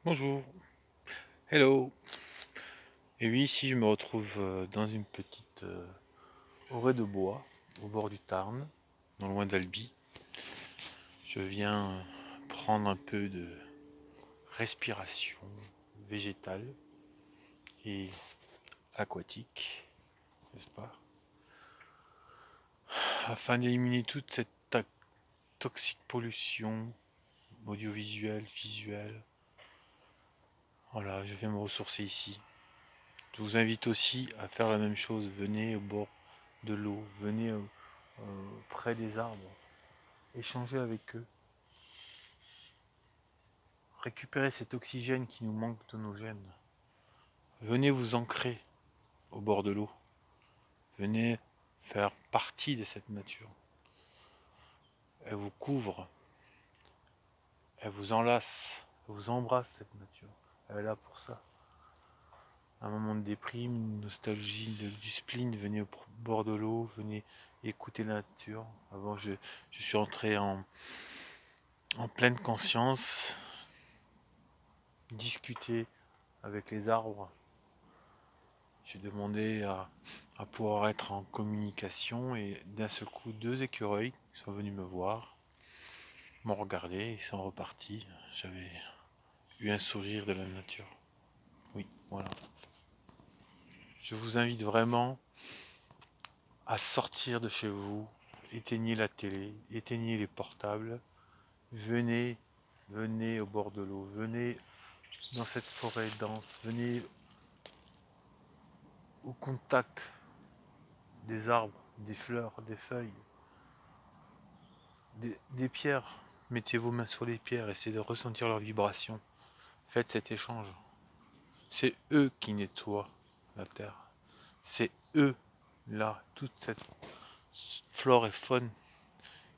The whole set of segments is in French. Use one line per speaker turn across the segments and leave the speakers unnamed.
Bonjour, hello. Et oui, ici je me retrouve dans une petite forêt de bois au bord du Tarn, non loin d'Albi. Je viens prendre un peu de respiration végétale et aquatique, n'est-ce pas, afin d'éliminer toute cette toxique pollution audiovisuelle, visuelle. Voilà, je viens me ressourcer ici. Je vous invite aussi à faire la même chose. Venez au bord de l'eau, venez près des arbres. Échanger avec eux, récupérer cet oxygène qui nous manque de nos gènes. Venez vous ancrer au bord de l'eau. Venez faire partie de cette nature. Elle vous couvre, elle vous enlace, elle vous embrasse cette nature. Elle est là pour ça. Un moment de déprime, une nostalgie, du spleen, venez au bord de l'eau, venez écouter la nature. Avant, je suis entré en pleine conscience, discuter avec les arbres. J'ai demandé à pouvoir être en communication et d'un seul coup, deux écureuils sont venus me voir, m'ont regardé et sont repartis. J'avais eu un sourire de la nature. Oui, voilà. Je vous invite vraiment à sortir de chez vous, éteignez la télé, éteignez les portables, venez, venez au bord de l'eau, venez dans cette forêt dense, venez au contact des arbres, des fleurs, des feuilles, des pierres. Mettez vos mains sur les pierres, essayez de ressentir leurs vibrations. Faites cet échange. C'est eux qui nettoient la terre. C'est eux, là, toute cette flore et faune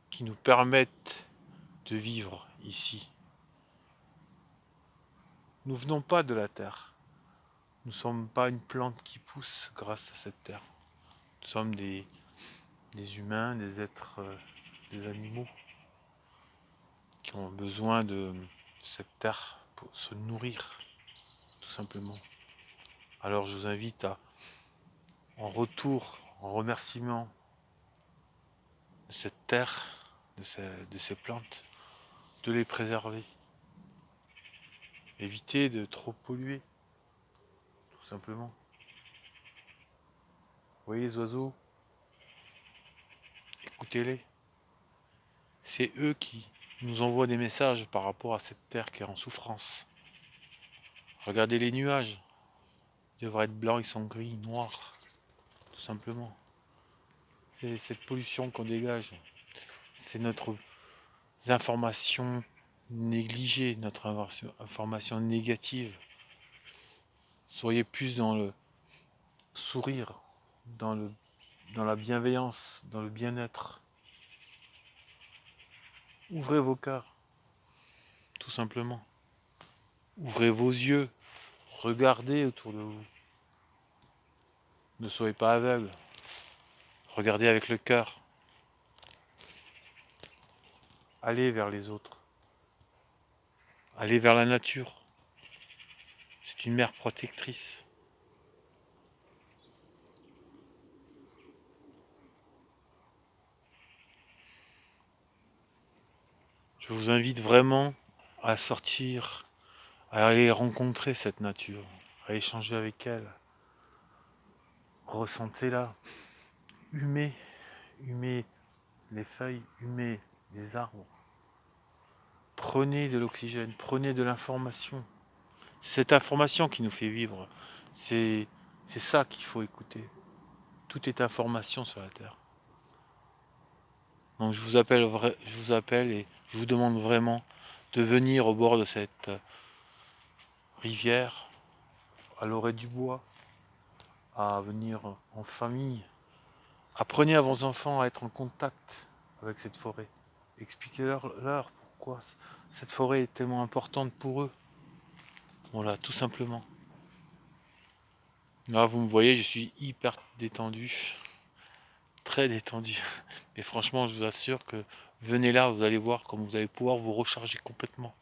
qui nous permettent de vivre ici. Nous venons pas de la terre. Nous ne sommes pas une plante qui pousse grâce à cette terre. Nous sommes des humains, des êtres, des animaux qui ont besoin de cette terre pour se nourrir, tout simplement. Alors je vous invite à, en retour, en remerciement de cette terre, de ces plantes, de les préserver. Évitez de trop polluer, tout simplement. Vous voyez les oiseaux, écoutez-les. C'est eux qui nous envoient des messages par rapport à cette terre qui est en souffrance. Regardez les nuages. Ils devraient être blancs, ils sont gris, noirs, tout simplement. C'est cette pollution qu'on dégage. C'est notre information négligée, notre information négative. Soyez plus dans le sourire, dans la bienveillance, dans le bien-être. Ouvrez vos cœurs, tout simplement. Ouvrez vos yeux, regardez autour de vous. Ne soyez pas aveugles. Regardez avec le cœur. Allez vers les autres. Allez vers la nature. C'est une mère protectrice. Je vous invite vraiment à sortir, à aller rencontrer cette nature, à échanger avec elle. Ressentez-la. Humez, humez les feuilles, humez les arbres. Prenez de l'oxygène, prenez de l'information. C'est cette information qui nous fait vivre. C'est ça qu'il faut écouter. Tout est information sur la Terre. Donc je vous appelle et je vous demande vraiment de venir au bord de cette rivière, à l'orée du bois, à venir en famille. Apprenez à vos enfants à être en contact avec cette forêt. Expliquez-leur pourquoi cette forêt est tellement importante pour eux. Voilà, tout simplement. Là, vous me voyez, je suis hyper détendu, très détendu. Mais franchement, je vous assure que venez là, vous allez voir comme vous allez pouvoir vous recharger complètement.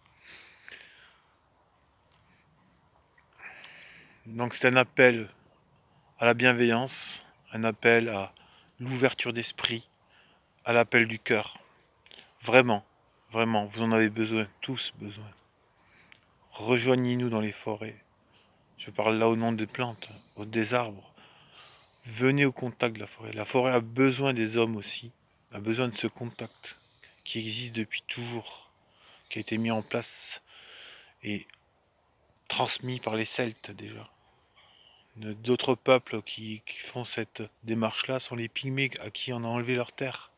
Donc c'est un appel à la bienveillance, un appel à l'ouverture d'esprit, à l'appel du cœur. Vraiment, vraiment, vous en avez besoin, tous besoin. Rejoignez-nous dans les forêts. Je parle là au nom des plantes, des arbres. Venez au contact de la forêt. La forêt a besoin des hommes aussi, a besoin de ce contact qui existe depuis toujours, qui a été mis en place et transmis par les Celtes déjà. D'autres peuples qui font cette démarche-là sont les Pygmées à qui on a enlevé leur terre.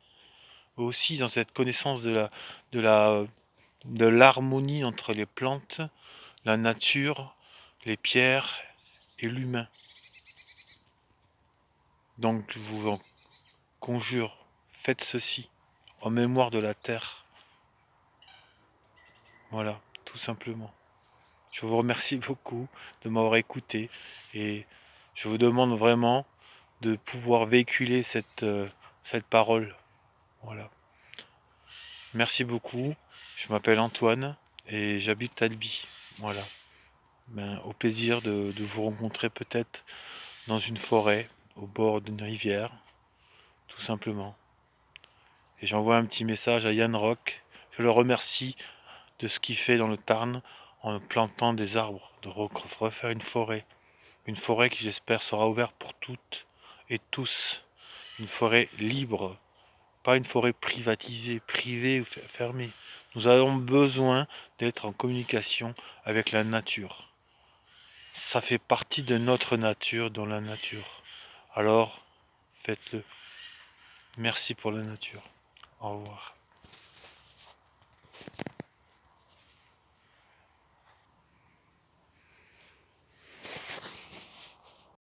Eux aussi, dans cette connaissance de la, de l'harmonie entre les plantes, la nature, les pierres et l'humain. Donc je vous en conjure, faites ceci en mémoire de la terre. Voilà, tout simplement. Je vous remercie beaucoup de m'avoir écouté et je vous demande vraiment de pouvoir véhiculer cette parole. Voilà. Merci beaucoup. Je m'appelle Antoine et j'habite Albi. Voilà. Ben, au plaisir de vous rencontrer peut-être dans une forêt, au bord d'une rivière, tout simplement. Et j'envoie un petit message à Yann Rock. Je le remercie de ce qu'il fait dans le Tarn en plantant des arbres, de refaire une forêt. Une forêt qui j'espère sera ouverte pour toutes et tous. Une forêt libre, pas une forêt privatisée, privée ou fermée. Nous avons besoin d'être en communication avec la nature. Ça fait partie de notre nature dans la nature. Alors, faites-le. Merci pour la nature. Au revoir.